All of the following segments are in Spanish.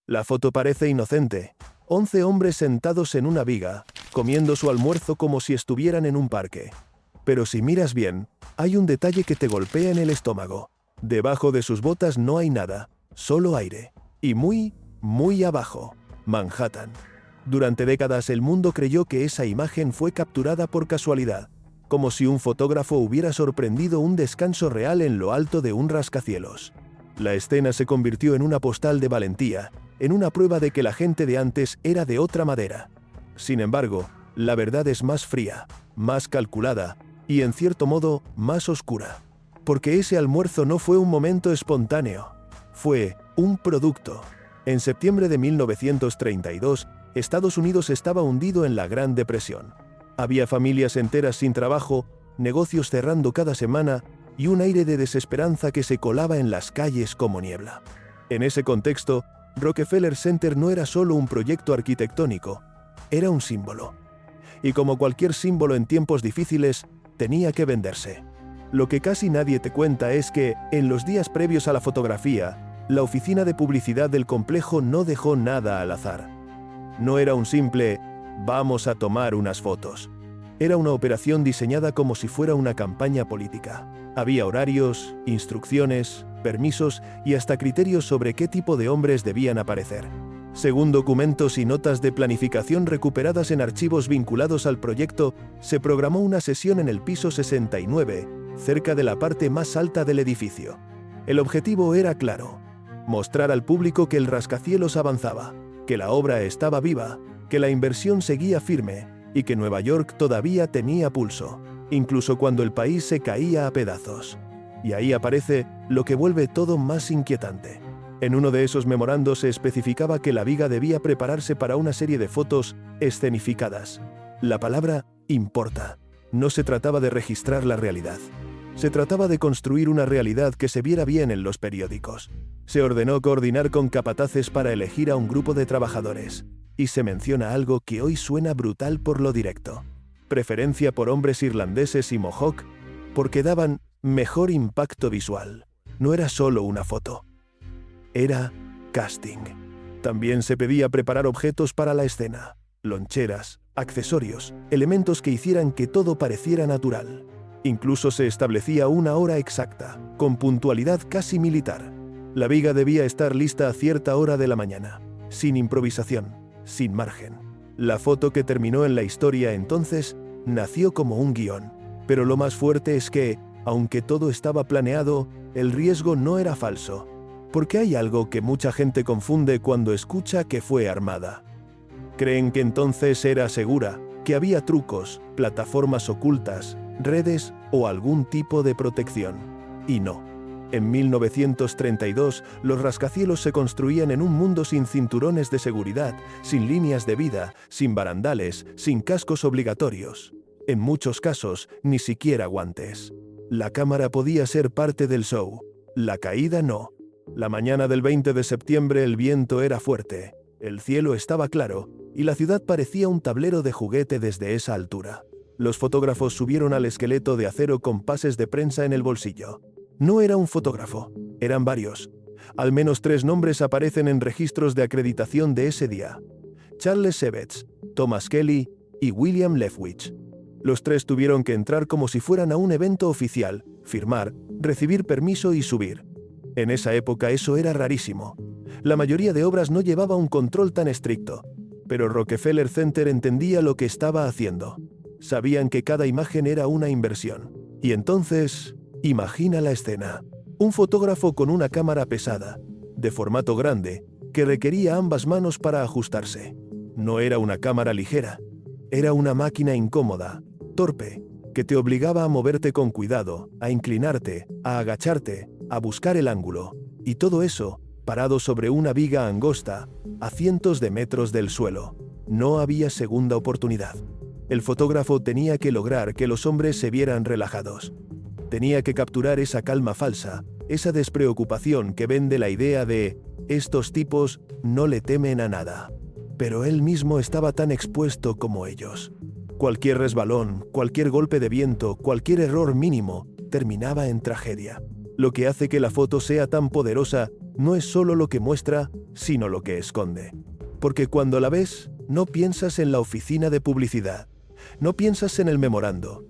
La foto parece inocente. 11 hombres sentados en una viga, comiendo su almuerzo como si estuvieran en un parque. Pero si miras bien, hay un detalle que te golpea en el estómago. Debajo de sus botas no hay nada, solo aire. Y muy, muy abajo, Manhattan. Durante décadas el mundo creyó que esa imagen fue capturada por casualidad, como si un fotógrafo hubiera sorprendido un descanso real en lo alto de un rascacielos. La escena se convirtió en una postal de valentía, en una prueba de que la gente de antes era de otra madera. Sin embargo, la verdad es más fría, más calculada y, en cierto modo, más oscura. Porque ese almuerzo no fue un momento espontáneo, fue un producto. En septiembre de 1932, Estados Unidos estaba hundido en la Gran Depresión. Había familias enteras sin trabajo, negocios cerrando cada semana y un aire de desesperanza que se colaba en las calles como niebla. En ese contexto, Rockefeller Center no era solo un proyecto arquitectónico, era un símbolo. Y como cualquier símbolo en tiempos difíciles, tenía que venderse. Lo que casi nadie te cuenta es que, en los días previos a la fotografía, la oficina de publicidad del complejo no dejó nada al azar. No era un simple «vamos a tomar unas fotos». Era una operación diseñada como si fuera una campaña política. Había horarios, instrucciones, permisos y hasta criterios sobre qué tipo de hombres debían aparecer. Según documentos y notas de planificación recuperadas en archivos vinculados al proyecto, se programó una sesión en el piso 69, cerca de la parte más alta del edificio. El objetivo era claro: mostrar al público que el rascacielos avanzaba, que la obra estaba viva, que la inversión seguía firme y que Nueva York todavía tenía pulso, incluso cuando el país se caía a pedazos. Y ahí aparece lo que vuelve todo más inquietante. En uno de esos memorandos se especificaba que la viga debía prepararse para una serie de fotos escenificadas. La palabra importa. No se trataba de registrar la realidad. Se trataba de construir una realidad que se viera bien en los periódicos. Se ordenó coordinar con capataces para elegir a un grupo de trabajadores. Y se menciona algo que hoy suena brutal por lo directo: preferencia por hombres irlandeses y mohawk, porque daban mejor impacto visual. No era solo una foto. Era casting. También se pedía preparar objetos para la escena: loncheras, accesorios, elementos que hicieran que todo pareciera natural. Incluso se establecía una hora exacta, con puntualidad casi militar. La viga debía estar lista a cierta hora de la mañana, sin improvisación, sin margen. La foto que terminó en la historia entonces nació como un guión. Pero lo más fuerte es que, aunque todo estaba planeado, el riesgo no era falso. Porque hay algo que mucha gente confunde cuando escucha que fue armada. Creen que entonces era segura, que había trucos, plataformas ocultas, redes o algún tipo de protección. Y no. En 1932, los rascacielos se construían en un mundo sin cinturones de seguridad, sin líneas de vida, sin barandales, sin cascos obligatorios. En muchos casos, ni siquiera guantes. La cámara podía ser parte del show. La caída no. La mañana del 20 de septiembre el viento era fuerte, el cielo estaba claro, y la ciudad parecía un tablero de juguete desde esa altura. Los fotógrafos subieron al esqueleto de acero con pases de prensa en el bolsillo. No era un fotógrafo, eran varios. Al menos 3 nombres aparecen en registros de acreditación de ese día: Charles Evetts, Thomas Kelly y William Lefwich. Los 3 tuvieron que entrar como si fueran a un evento oficial, firmar, recibir permiso y subir. En esa época eso era rarísimo. La mayoría de obras no llevaba un control tan estricto, pero Rockefeller Center entendía lo que estaba haciendo. Sabían que cada imagen era una inversión. Y entonces, imagina la escena: un fotógrafo con una cámara pesada, de formato grande, que requería ambas manos para ajustarse. No era una cámara ligera, era una máquina incómoda, torpe, que te obligaba a moverte con cuidado, a inclinarte, a agacharte, a buscar el ángulo, y todo eso, parado sobre una viga angosta, a cientos de metros del suelo. No había segunda oportunidad. El fotógrafo tenía que lograr que los hombres se vieran relajados. Tenía que capturar esa calma falsa, esa despreocupación que vende la idea de «estos tipos no le temen a nada». Pero él mismo estaba tan expuesto como ellos. Cualquier resbalón, cualquier golpe de viento, cualquier error mínimo, terminaba en tragedia. Lo que hace que la foto sea tan poderosa no es solo lo que muestra, sino lo que esconde. Porque cuando la ves, no piensas en la oficina de publicidad, no piensas en el memorando,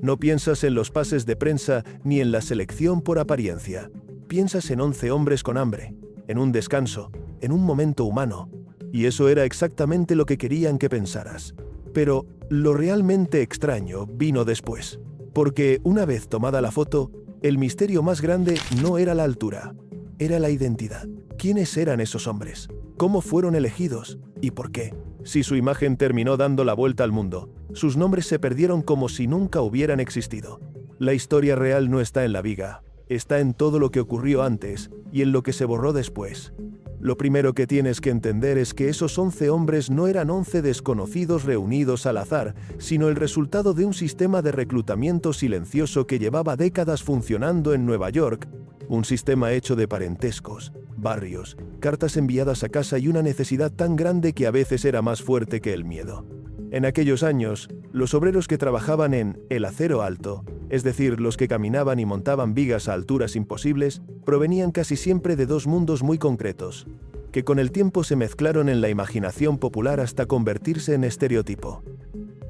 no piensas en los pases de prensa ni en la selección por apariencia. Piensas en 11 hombres con hambre, en un descanso, en un momento humano. Y eso era exactamente lo que querían que pensaras. Pero lo realmente extraño vino después. Porque una vez tomada la foto, el misterio más grande no era la altura, era la identidad. ¿Quiénes eran esos hombres? ¿Cómo fueron elegidos? ¿Y por qué? Si su imagen terminó dando la vuelta al mundo, sus nombres se perdieron como si nunca hubieran existido. La historia real no está en la viga, está en todo lo que ocurrió antes y en lo que se borró después. Lo primero que tienes que entender es que esos 11 hombres no eran 11 desconocidos reunidos al azar, sino el resultado de un sistema de reclutamiento silencioso que llevaba décadas funcionando en Nueva York, un sistema hecho de parentescos, barrios, cartas enviadas a casa y una necesidad tan grande que a veces era más fuerte que el miedo. En aquellos años, los obreros que trabajaban en el acero alto, es decir, los que caminaban y montaban vigas a alturas imposibles, provenían casi siempre de dos mundos muy concretos, que con el tiempo se mezclaron en la imaginación popular hasta convertirse en estereotipo.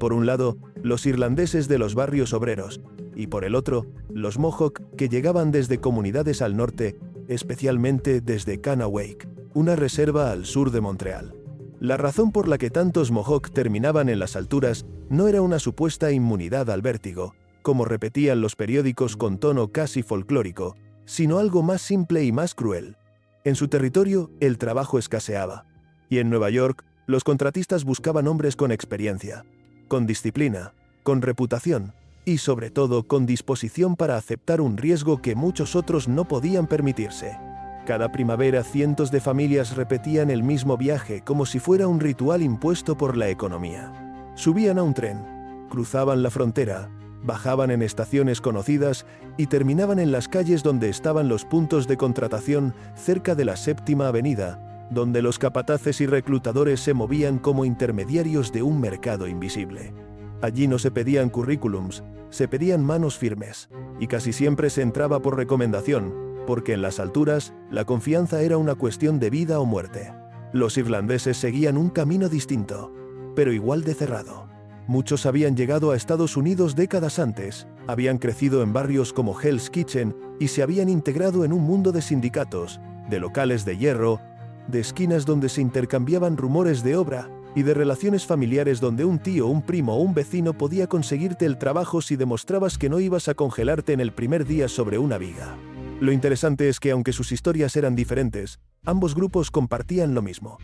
Por un lado, los irlandeses de los barrios obreros, y por el otro, los Mohawk que llegaban desde comunidades al norte, especialmente desde Kanawake, una reserva al sur de Montreal. La razón por la que tantos Mohawk terminaban en las alturas no era una supuesta inmunidad al vértigo, como repetían los periódicos con tono casi folclórico, sino algo más simple y más cruel. En su territorio, el trabajo escaseaba, y en Nueva York, los contratistas buscaban hombres con experiencia, con disciplina, con reputación, y sobre todo con disposición para aceptar un riesgo que muchos otros no podían permitirse. Cada primavera cientos de familias repetían el mismo viaje como si fuera un ritual impuesto por la economía. Subían a un tren, cruzaban la frontera, bajaban en estaciones conocidas y terminaban en las calles donde estaban los puntos de contratación cerca de la Séptima Avenida, donde los capataces y reclutadores se movían como intermediarios de un mercado invisible. Allí no se pedían currículums, se pedían manos firmes, y casi siempre se entraba por recomendación, porque en las alturas, la confianza era una cuestión de vida o muerte. Los irlandeses seguían un camino distinto, pero igual de cerrado. Muchos habían llegado a Estados Unidos décadas antes, habían crecido en barrios como Hell's Kitchen y se habían integrado en un mundo de sindicatos, de locales de hierro, de esquinas donde se intercambiaban rumores de obra y de relaciones familiares donde un tío, un primo o un vecino podía conseguirte el trabajo si demostrabas que no ibas a congelarte en el primer día sobre una viga. Lo interesante es que aunque sus historias eran diferentes, ambos grupos compartían lo mismo.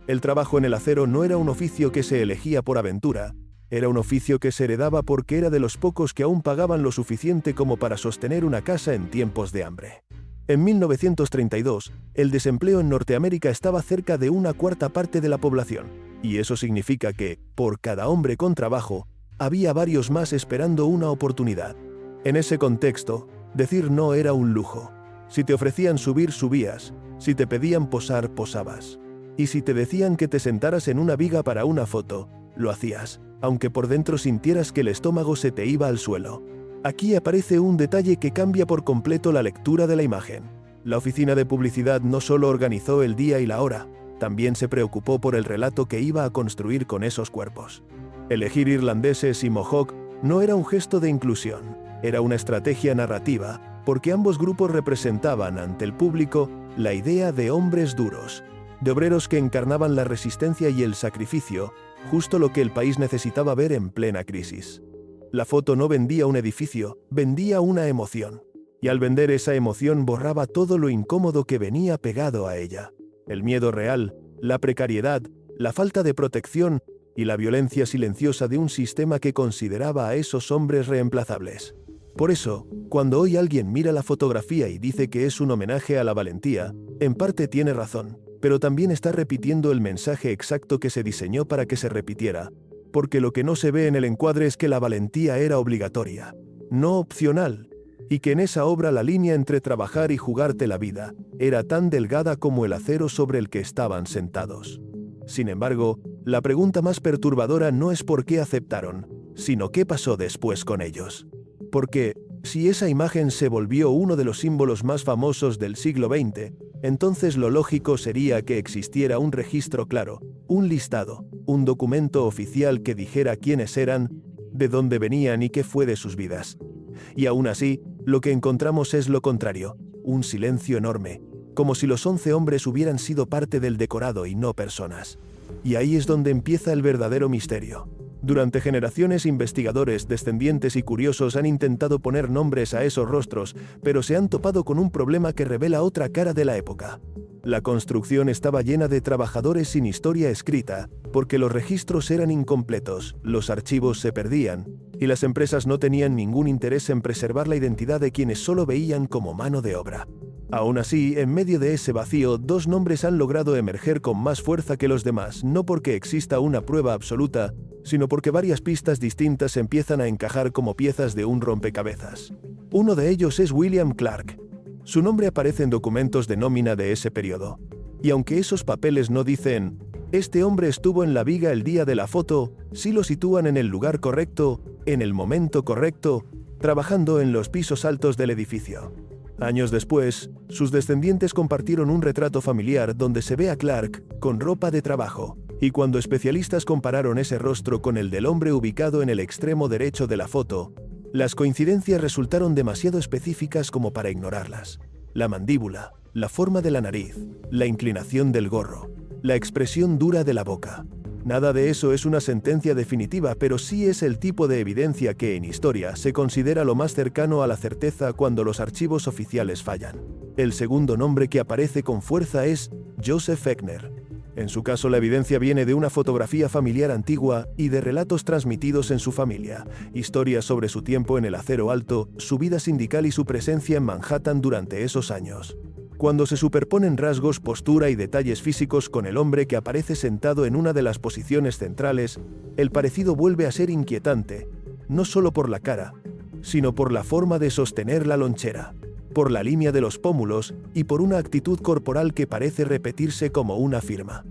El trabajo en el acero no era un oficio que se elegía por aventura, era un oficio que se heredaba porque era de los pocos que aún pagaban lo suficiente como para sostener una casa en tiempos de hambre. En 1932, el desempleo en Norteamérica estaba cerca de una cuarta parte de la población, y eso significa que, por cada hombre con trabajo, había varios más esperando una oportunidad. En ese contexto, decir no era un lujo. Si te ofrecían subir, subías. Si te pedían posar, posabas. Y si te decían que te sentaras en una viga para una foto, lo hacías, aunque por dentro sintieras que el estómago se te iba al suelo. Aquí aparece un detalle que cambia por completo la lectura de la imagen. La oficina de publicidad no solo organizó el día y la hora, también se preocupó por el relato que iba a construir con esos cuerpos. Elegir irlandeses y Mohawk no era un gesto de inclusión. Era una estrategia narrativa, porque ambos grupos representaban ante el público la idea de hombres duros, de obreros que encarnaban la resistencia y el sacrificio, justo lo que el país necesitaba ver en plena crisis. La foto no vendía un edificio, vendía una emoción. Y al vender esa emoción borraba todo lo incómodo que venía pegado a ella. El miedo real, la precariedad, la falta de protección y la violencia silenciosa de un sistema que consideraba a esos hombres reemplazables. Por eso, cuando hoy alguien mira la fotografía y dice que es un homenaje a la valentía, en parte tiene razón, pero también está repitiendo el mensaje exacto que se diseñó para que se repitiera, porque lo que no se ve en el encuadre es que la valentía era obligatoria, no opcional, y que en esa obra la línea entre trabajar y jugarte la vida era tan delgada como el acero sobre el que estaban sentados. Sin embargo, la pregunta más perturbadora no es por qué aceptaron, sino qué pasó después con ellos. Porque, si esa imagen se volvió uno de los símbolos más famosos del siglo XX, entonces lo lógico sería que existiera un registro claro, un listado, un documento oficial que dijera quiénes eran, de dónde venían y qué fue de sus vidas. Y aún así, lo que encontramos es lo contrario, un silencio enorme, como si los 11 hombres hubieran sido parte del decorado y no personas. Y ahí es donde empieza el verdadero misterio. Durante generaciones, investigadores, descendientes y curiosos han intentado poner nombres a esos rostros, pero se han topado con un problema que revela otra cara de la época. La construcción estaba llena de trabajadores sin historia escrita, porque los registros eran incompletos, los archivos se perdían, y las empresas no tenían ningún interés en preservar la identidad de quienes solo veían como mano de obra. Aún así, en medio de ese vacío, dos nombres han logrado emerger con más fuerza que los demás, no porque exista una prueba absoluta, sino porque varias pistas distintas empiezan a encajar como piezas de un rompecabezas. Uno de ellos es William Clark. Su nombre aparece en documentos de nómina de ese periodo. Y aunque esos papeles no dicen, este hombre estuvo en la viga el día de la foto, sí lo sitúan en el lugar correcto, en el momento correcto, trabajando en los pisos altos del edificio. Años después, sus descendientes compartieron un retrato familiar donde se ve a Clark con ropa de trabajo, y cuando especialistas compararon ese rostro con el del hombre ubicado en el extremo derecho de la foto, las coincidencias resultaron demasiado específicas como para ignorarlas. La mandíbula, la forma de la nariz, la inclinación del gorro, la expresión dura de la boca. Nada de eso es una sentencia definitiva, pero sí es el tipo de evidencia que en historia se considera lo más cercano a la certeza cuando los archivos oficiales fallan. El segundo nombre que aparece con fuerza es Joseph Eckner. En su caso, la evidencia viene de una fotografía familiar antigua y de relatos transmitidos en su familia, historias sobre su tiempo en el Acero Alto, su vida sindical y su presencia en Manhattan durante esos años. Cuando se superponen rasgos, postura y detalles físicos con el hombre que aparece sentado en una de las posiciones centrales, el parecido vuelve a ser inquietante, no solo por la cara, sino por la forma de sostener la lonchera, por la línea de los pómulos y por una actitud corporal que parece repetirse como una firma.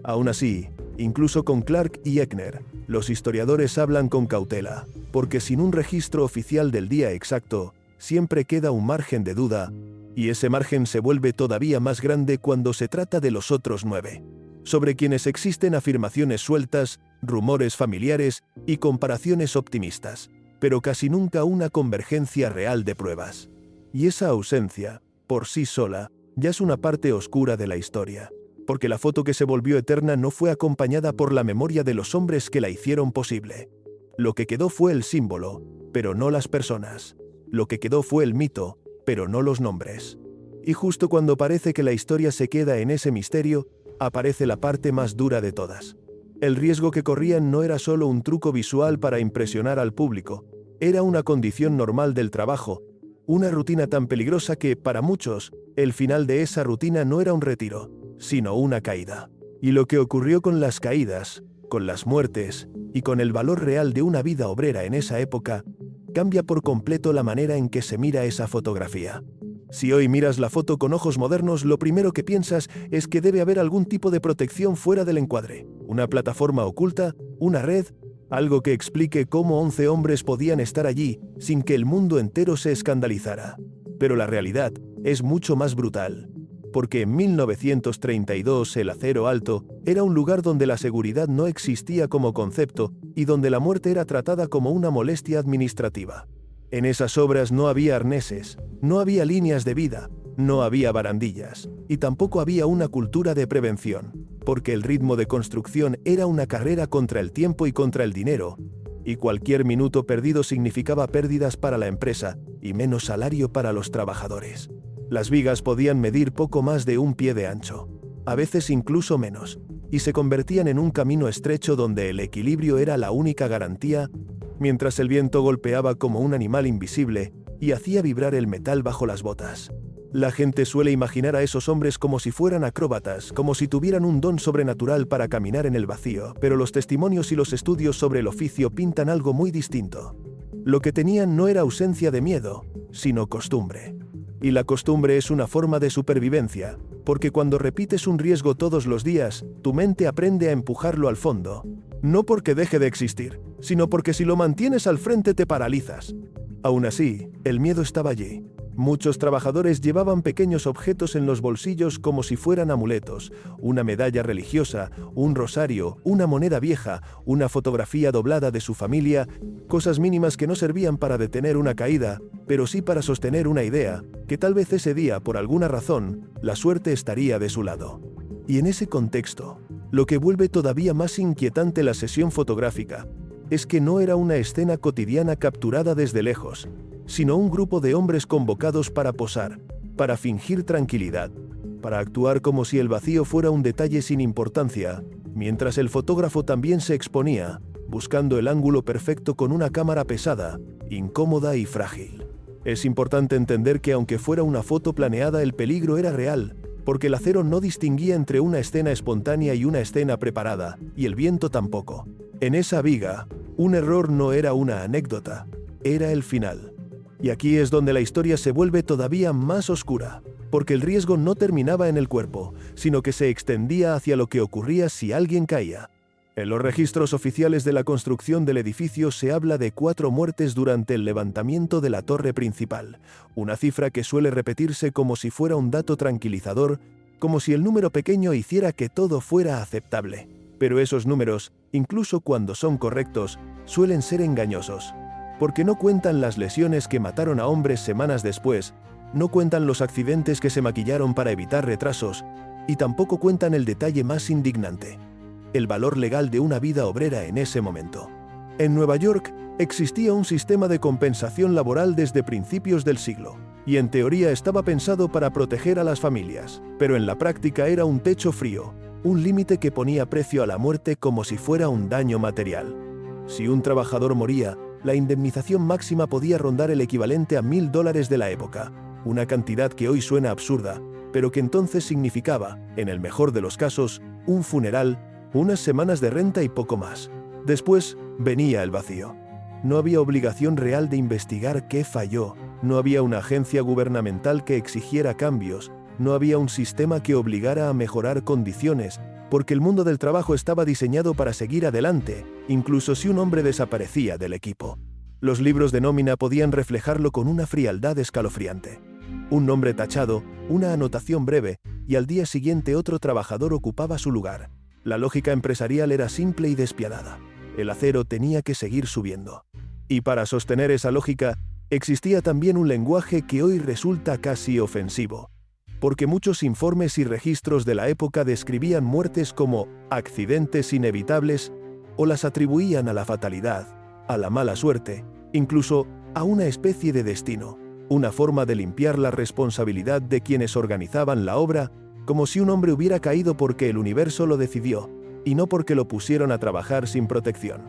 Aún así, incluso con Clark y Eckner, los historiadores hablan con cautela, porque sin un registro oficial del día exacto, siempre queda un margen de duda, y ese margen se vuelve todavía más grande cuando se trata de los otros 9, sobre quienes existen afirmaciones sueltas, rumores familiares y comparaciones optimistas, pero casi nunca una convergencia real de pruebas. Y esa ausencia, por sí sola, ya es una parte oscura de la historia, porque la foto que se volvió eterna no fue acompañada por la memoria de los hombres que la hicieron posible. Lo que quedó fue el símbolo, pero no las personas. Lo que quedó fue el mito, pero no los nombres. Y justo cuando parece que la historia se queda en ese misterio, aparece la parte más dura de todas. El riesgo que corrían no era solo un truco visual para impresionar al público, era una condición normal del trabajo, una rutina tan peligrosa que, para muchos, el final de esa rutina no era un retiro, sino una caída. Y lo que ocurrió con las caídas, con las muertes y con el valor real de una vida obrera en esa época, cambia por completo la manera en que se mira esa fotografía. Si hoy miras la foto con ojos modernos, lo primero que piensas es que debe haber algún tipo de protección fuera del encuadre, una plataforma oculta, una red, algo que explique cómo 11 hombres podían estar allí sin que el mundo entero se escandalizara. Pero la realidad es mucho más brutal, porque en 1932 el Acero Alto era un lugar donde la seguridad no existía como concepto y donde la muerte era tratada como una molestia administrativa. En esas obras no había arneses, no había líneas de vida, no había barandillas, y tampoco había una cultura de prevención, porque el ritmo de construcción era una carrera contra el tiempo y contra el dinero, y cualquier minuto perdido significaba pérdidas para la empresa y menos salario para los trabajadores. Las vigas podían medir poco más de 1 pie de ancho, a veces incluso menos, y se convertían en un camino estrecho donde el equilibrio era la única garantía, mientras el viento golpeaba como un animal invisible y hacía vibrar el metal bajo las botas. La gente suele imaginar a esos hombres como si fueran acróbatas, como si tuvieran un don sobrenatural para caminar en el vacío, pero los testimonios y los estudios sobre el oficio pintan algo muy distinto. Lo que tenían no era ausencia de miedo, sino costumbre. Y la costumbre es una forma de supervivencia, porque cuando repites un riesgo todos los días, tu mente aprende a empujarlo al fondo. No porque deje de existir, sino porque si lo mantienes al frente te paralizas. Aún así, el miedo estaba allí. Muchos trabajadores llevaban pequeños objetos en los bolsillos como si fueran amuletos, una medalla religiosa, un rosario, una moneda vieja, una fotografía doblada de su familia, cosas mínimas que no servían para detener una caída, pero sí para sostener una idea, que tal vez ese día, por alguna razón, la suerte estaría de su lado. Y en ese contexto, lo que vuelve todavía más inquietante la sesión fotográfica, es que no era una escena cotidiana capturada desde lejos, sino un grupo de hombres convocados para posar, para fingir tranquilidad, para actuar como si el vacío fuera un detalle sin importancia, mientras el fotógrafo también se exponía, buscando el ángulo perfecto con una cámara pesada, incómoda y frágil. Es importante entender que aunque fuera una foto planeada, el peligro era real, porque el acero no distinguía entre una escena espontánea y una escena preparada, y el viento tampoco. En esa viga, un error no era una anécdota, era el final. Y aquí es donde la historia se vuelve todavía más oscura, porque el riesgo no terminaba en el cuerpo, sino que se extendía hacia lo que ocurría si alguien caía. En los registros oficiales de la construcción del edificio se habla de 4 muertes durante el levantamiento de la torre principal, una cifra que suele repetirse como si fuera un dato tranquilizador, como si el número pequeño hiciera que todo fuera aceptable. Pero esos números, incluso cuando son correctos, suelen ser engañosos, porque no cuentan las lesiones que mataron a hombres semanas después, no cuentan los accidentes que se maquillaron para evitar retrasos, y tampoco cuentan el detalle más indignante: el valor legal de una vida obrera en ese momento. En Nueva York existía un sistema de compensación laboral desde principios del siglo, y en teoría estaba pensado para proteger a las familias, pero en la práctica era un techo frío, un límite que ponía precio a la muerte como si fuera un daño material. Si un trabajador moría, la indemnización máxima podía rondar el equivalente a $1000 de la época, una cantidad que hoy suena absurda, pero que entonces significaba, en el mejor de los casos, un funeral, unas semanas de renta y poco más. Después venía el vacío. No había obligación real de investigar qué falló, no había una agencia gubernamental que exigiera cambios, no había un sistema que obligara a mejorar condiciones, porque el mundo del trabajo estaba diseñado para seguir adelante, incluso si un hombre desaparecía del equipo. Los libros de nómina podían reflejarlo con una frialdad escalofriante. Un nombre tachado, una anotación breve, y al día siguiente otro trabajador ocupaba su lugar. La lógica empresarial era simple y despiadada. El acero tenía que seguir subiendo. Y para sostener esa lógica, existía también un lenguaje que hoy resulta casi ofensivo, porque muchos informes y registros de la época describían muertes como accidentes inevitables o las atribuían a la fatalidad, a la mala suerte, incluso a una especie de destino, una forma de limpiar la responsabilidad de quienes organizaban la obra, como si un hombre hubiera caído porque el universo lo decidió, y no porque lo pusieron a trabajar sin protección.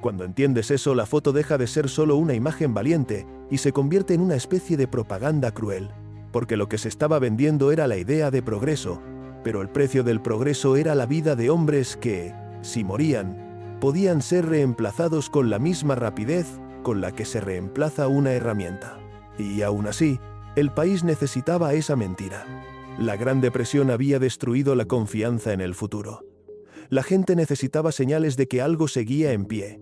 Cuando entiendes eso, la foto deja de ser solo una imagen valiente y se convierte en una especie de propaganda cruel, porque lo que se estaba vendiendo era la idea de progreso, pero el precio del progreso era la vida de hombres que, si morían, podían ser reemplazados con la misma rapidez con la que se reemplaza una herramienta. Y aún así, el país necesitaba esa mentira. La Gran Depresión había destruido la confianza en el futuro. La gente necesitaba señales de que algo seguía en pie,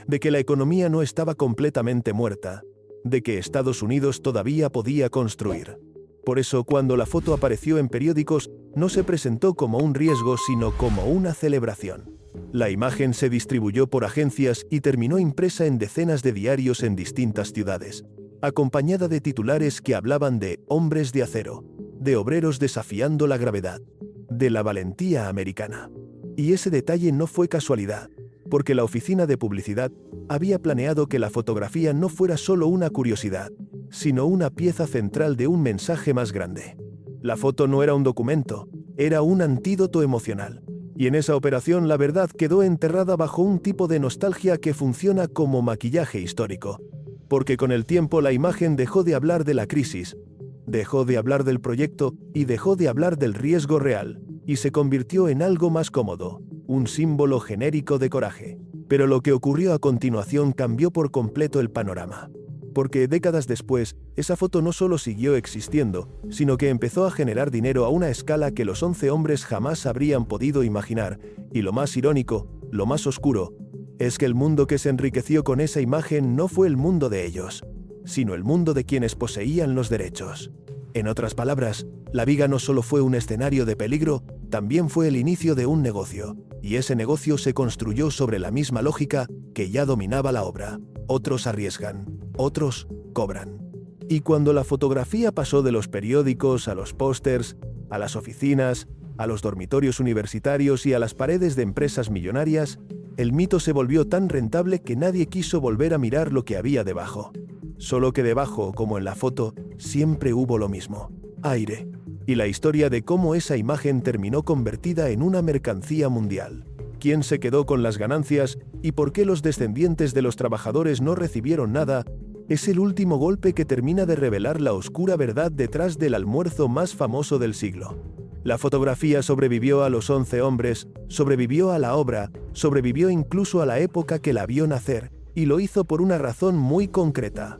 de que la economía no estaba completamente muerta, de que Estados Unidos todavía podía construir. Por eso, cuando la foto apareció en periódicos, no se presentó como un riesgo, sino como una celebración. La imagen se distribuyó por agencias y terminó impresa en decenas de diarios en distintas ciudades, acompañada de titulares que hablaban de hombres de acero, de obreros desafiando la gravedad, de la valentía americana. Y ese detalle no fue casualidad, porque la oficina de publicidad había planeado que la fotografía no fuera solo una curiosidad, sino una pieza central de un mensaje más grande. La foto no era un documento, era un antídoto emocional. Y en esa operación la verdad quedó enterrada bajo un tipo de nostalgia que funciona como maquillaje histórico. Porque con el tiempo la imagen dejó de hablar de la crisis, dejó de hablar del proyecto y dejó de hablar del riesgo real, y se convirtió en algo más cómodo, un símbolo genérico de coraje. Pero lo que ocurrió a continuación cambió por completo el panorama. Porque décadas después, esa foto no solo siguió existiendo, sino que empezó a generar dinero a una escala que los 11 hombres jamás habrían podido imaginar, y lo más irónico, lo más oscuro, es que el mundo que se enriqueció con esa imagen no fue el mundo de ellos, sino el mundo de quienes poseían los derechos. En otras palabras, la viga no solo fue un escenario de peligro, también fue el inicio de un negocio, y ese negocio se construyó sobre la misma lógica que ya dominaba la obra. Otros arriesgan, otros cobran. Y cuando la fotografía pasó de los periódicos a los pósters, a las oficinas, a los dormitorios universitarios y a las paredes de empresas millonarias, el mito se volvió tan rentable que nadie quiso volver a mirar lo que había debajo. Solo que debajo, como en la foto, siempre hubo lo mismo: aire. Y la historia de cómo esa imagen terminó convertida en una mercancía mundial. ¿Quién se quedó con las ganancias y por qué los descendientes de los trabajadores no recibieron nada? Es el último golpe que termina de revelar la oscura verdad detrás del almuerzo más famoso del siglo. La fotografía sobrevivió a los 11 hombres, sobrevivió a la obra, sobrevivió incluso a la época que la vio nacer, y lo hizo por una razón muy concreta.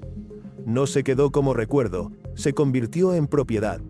No se quedó como recuerdo, se convirtió en propiedad.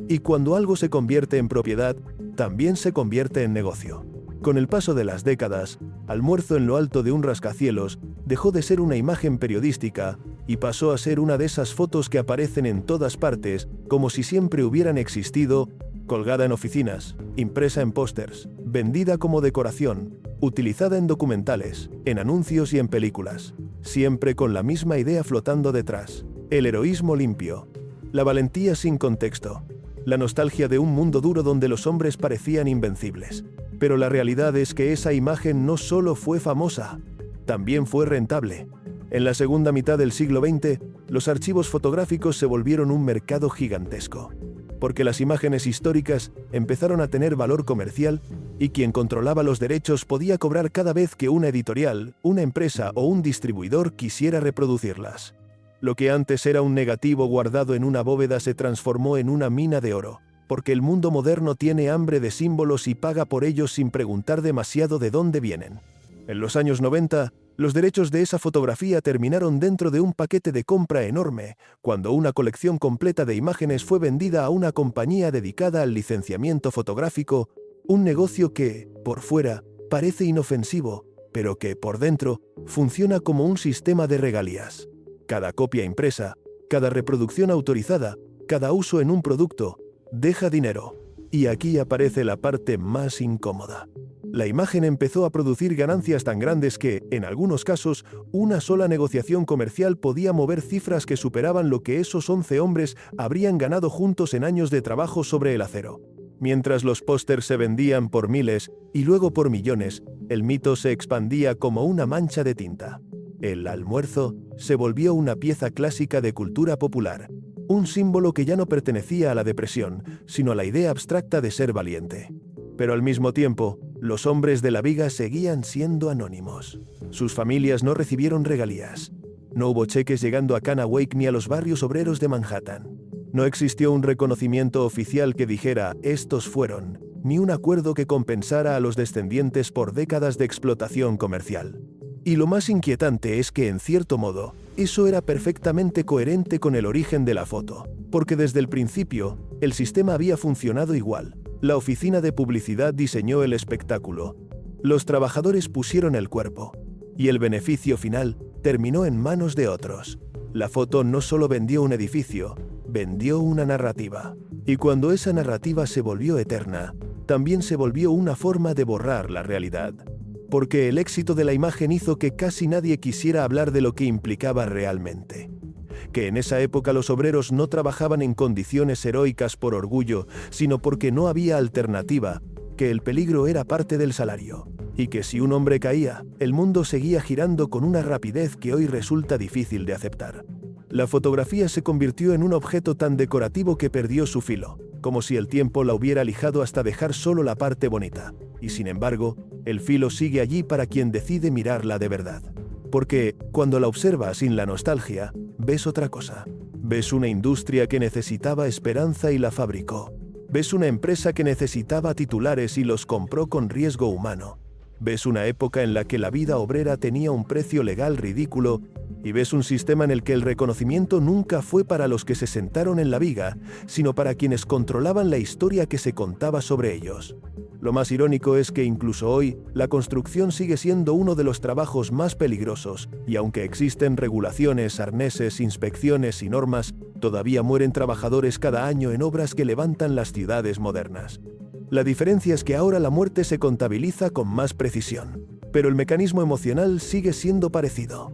Y cuando algo se convierte en propiedad, también se convierte en negocio. Con el paso de las décadas, Almuerzo en lo alto de un rascacielos dejó de ser una imagen periodística y pasó a ser una de esas fotos que aparecen en todas partes, como si siempre hubieran existido, colgada en oficinas, impresa en pósters, vendida como decoración, utilizada en documentales, en anuncios y en películas, siempre con la misma idea flotando detrás: el heroísmo limpio, la valentía sin contexto, la nostalgia de un mundo duro donde los hombres parecían invencibles. Pero la realidad es que esa imagen no solo fue famosa, también fue rentable. En la segunda mitad del siglo XX, los archivos fotográficos se volvieron un mercado gigantesco, porque las imágenes históricas empezaron a tener valor comercial y quien controlaba los derechos podía cobrar cada vez que una editorial, una empresa o un distribuidor quisiera reproducirlas. Lo que antes era un negativo guardado en una bóveda se transformó en una mina de oro, porque el mundo moderno tiene hambre de símbolos y paga por ellos sin preguntar demasiado de dónde vienen. En los años 90, los derechos de esa fotografía terminaron dentro de un paquete de compra enorme, cuando una colección completa de imágenes fue vendida a una compañía dedicada al licenciamiento fotográfico, un negocio que, por fuera, parece inofensivo, pero que, por dentro, funciona como un sistema de regalías. Cada copia impresa, cada reproducción autorizada, cada uso en un producto, deja dinero. Y aquí aparece la parte más incómoda. La imagen empezó a producir ganancias tan grandes que, en algunos casos, una sola negociación comercial podía mover cifras que superaban lo que esos 11 hombres habrían ganado juntos en años de trabajo sobre el acero. Mientras los pósters se vendían por miles y luego por millones, el mito se expandía como una mancha de tinta. El almuerzo se volvió una pieza clásica de cultura popular, un símbolo que ya no pertenecía a la depresión, sino a la idea abstracta de ser valiente. Pero al mismo tiempo, los hombres de la viga seguían siendo anónimos. Sus familias no recibieron regalías. No hubo cheques llegando a Kennewick ni a los barrios obreros de Manhattan. No existió un reconocimiento oficial que dijera «estos fueron», ni un acuerdo que compensara a los descendientes por décadas de explotación comercial. Y lo más inquietante es que, en cierto modo, eso era perfectamente coherente con el origen de la foto, porque desde el principio, el sistema había funcionado igual. La oficina de publicidad diseñó el espectáculo, los trabajadores pusieron el cuerpo, y el beneficio final terminó en manos de otros. La foto no solo vendió un edificio, vendió una narrativa. Y cuando esa narrativa se volvió eterna, también se volvió una forma de borrar la realidad. Porque el éxito de la imagen hizo que casi nadie quisiera hablar de lo que implicaba realmente. Que en esa época los obreros no trabajaban en condiciones heroicas por orgullo, sino porque no había alternativa, que el peligro era parte del salario, y que si un hombre caía, el mundo seguía girando con una rapidez que hoy resulta difícil de aceptar. La fotografía se convirtió en un objeto tan decorativo que perdió su filo, como si el tiempo la hubiera lijado hasta dejar solo la parte bonita. Y sin embargo, el filo sigue allí para quien decide mirarla de verdad. Porque, cuando la observas sin la nostalgia, ves otra cosa. Ves una industria que necesitaba esperanza y la fabricó. Ves una empresa que necesitaba titulares y los compró con riesgo humano. Ves una época en la que la vida obrera tenía un precio legal ridículo Y ves un sistema en el que el reconocimiento nunca fue para los que se sentaron en la viga, sino para quienes controlaban la historia que se contaba sobre ellos. Lo más irónico es que incluso hoy, la construcción sigue siendo uno de los trabajos más peligrosos, y aunque existen regulaciones, arneses, inspecciones y normas, todavía mueren trabajadores cada año en obras que levantan las ciudades modernas. La diferencia es que ahora la muerte se contabiliza con más precisión, pero el mecanismo emocional sigue siendo parecido.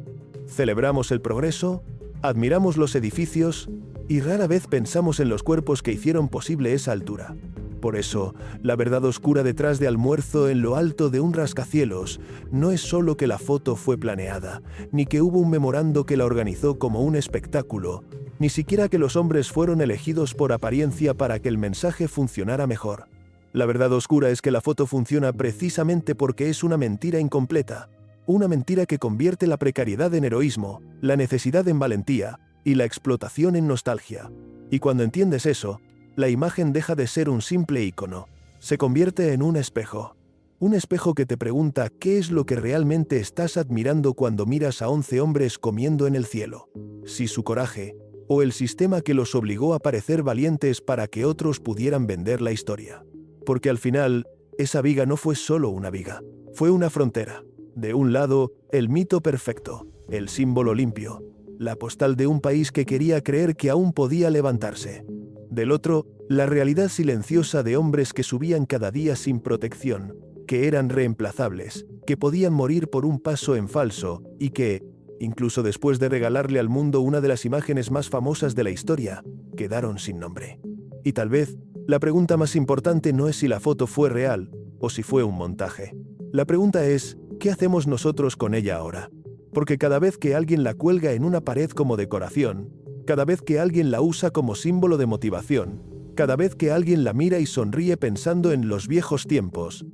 Celebramos el progreso, admiramos los edificios y rara vez pensamos en los cuerpos que hicieron posible esa altura. Por eso, la verdad oscura detrás de Almuerzo en lo alto de un rascacielos no es solo que la foto fue planeada, ni que hubo un memorando que la organizó como un espectáculo, ni siquiera que los hombres fueron elegidos por apariencia para que el mensaje funcionara mejor. La verdad oscura es que la foto funciona precisamente porque es una mentira incompleta. Una mentira que convierte la precariedad en heroísmo, la necesidad en valentía y la explotación en nostalgia. Y cuando entiendes eso, la imagen deja de ser un simple icono. Se convierte en un espejo. Un espejo que te pregunta qué es lo que realmente estás admirando cuando miras a 11 hombres comiendo en el cielo. Si su coraje, o el sistema que los obligó a parecer valientes para que otros pudieran vender la historia. Porque al final, esa viga no fue solo una viga, fue una frontera. De un lado, el mito perfecto, el símbolo limpio, la postal de un país que quería creer que aún podía levantarse. Del otro, la realidad silenciosa de hombres que subían cada día sin protección, que eran reemplazables, que podían morir por un paso en falso y que, incluso después de regalarle al mundo una de las imágenes más famosas de la historia, quedaron sin nombre. Y tal vez, la pregunta más importante no es si la foto fue real o si fue un montaje. La pregunta es, ¿qué hacemos nosotros con ella ahora? Porque cada vez que alguien la cuelga en una pared como decoración, cada vez que alguien la usa como símbolo de motivación, cada vez que alguien la mira y sonríe pensando en los viejos tiempos,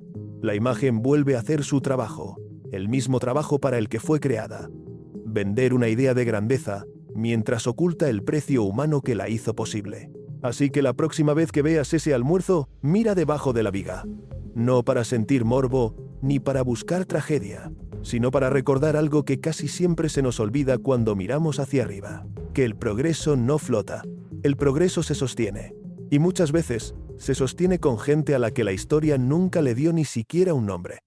la imagen vuelve a hacer su trabajo, el mismo trabajo para el que fue creada. Vender una idea de grandeza, mientras oculta el precio humano que la hizo posible. Así que la próxima vez que veas ese almuerzo, mira debajo de la viga. No para sentir morbo, ni para buscar tragedia, sino para recordar algo que casi siempre se nos olvida cuando miramos hacia arriba, que el progreso no flota, el progreso se sostiene, y muchas veces se sostiene con gente a la que la historia nunca le dio ni siquiera un nombre.